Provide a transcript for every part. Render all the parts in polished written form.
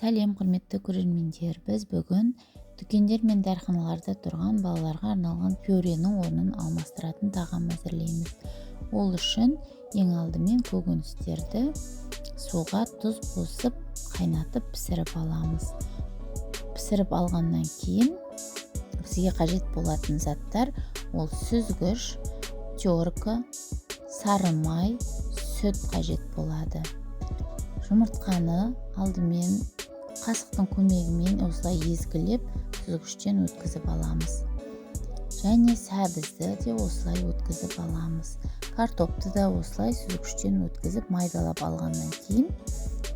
Сәлем, құрметті көрермендер. Біз бүгін дүкендер мен дәріханаларда тұрған балаларға арналған пюренің орнын алмастыратын тағам әзірлейміз. Ол үшін ең алдымен көкөністерді суға тұз қосып, қайнатып пісіріп аламыз. Пісіріп алғаннан кейін бізге қажет болатын заттар ол сүзгіш, терка, сары май, сүт қажет болады. Жұмыртқаны алдымен қасықтың көмегімен осылай езгілеп сүзгіштен өткізіп аламыз. Және сәбізді де осылай өткізіп аламыз. Картопты да осылай сүзгіштен өткізіп майдалап алғаннан кейін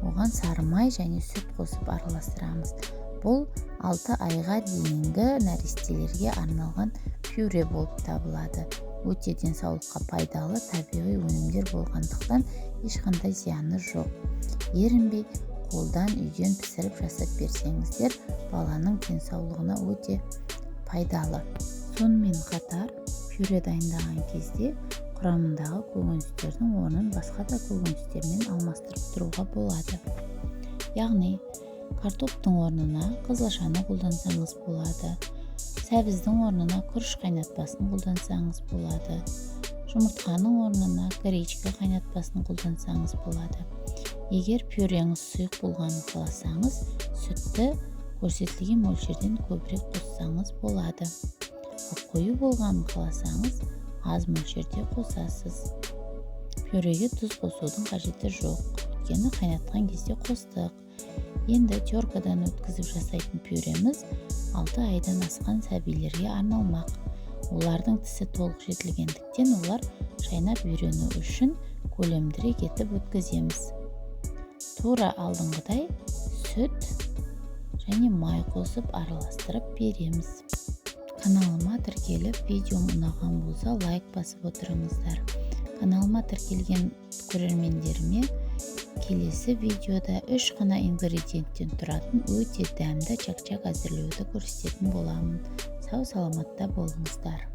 оған сары май және сүт қосып араластырамыз. Бұл 6 айға дейінгі нәрестелерге арналған пюре болып табылады. Өте денсаулыққа пайдалы табиғи өнімдер болғандықтан ешқандай зияны жоқ. Ерінбей қолдан үйден пісіріп жасап берсеңіздер, баланың денсаулығына өте пайдалы. Сонымен қатар, пюре дайындаған кезде құрамындағы көкөністердің орнын басқа да көкөністермен алмастырып тұруға болады. Яғни, картоптың орнына қызылшаны қолдансаңыз болады. Сәбіздің орнына күріш қайнатпасын қолдансаңыз болады. Жұмыртқаның орнына гречка қайнатпасын қолдансаңыз болады. Егер пюреңіз сұйық болғанын қаласаңыз, сүтті көрсетілген мөлшерден көбірек қоссаңыз болады. Қою болғанын қаласаңыз, аз мөлшерде қосасыз. Пюреге тұз қосудың қажеті жоқ, өйткені қайнатқан кезде қостық. Енді теркадан өткізіп жасайтын пюреміз 6 айдан асқан сәбилерге арналмақ. Олардың тісі толық жетілгендіктен олар шайнап үйрену үшін көлемдірек етіп өткіземіз. Тура алдыңғыдай сүт және май қосып араластырып береміз. Каналыма тіркеліп, видеом ұнаған болса лайк басып отырыңыздар. Каналыма тіркелген көрермендеріме келесі видеода 3 қана ингредиенттен тұратын өте дәмді чак-чак әзірлеуді көрсететін боламын. Сау саламатта болыңыздар.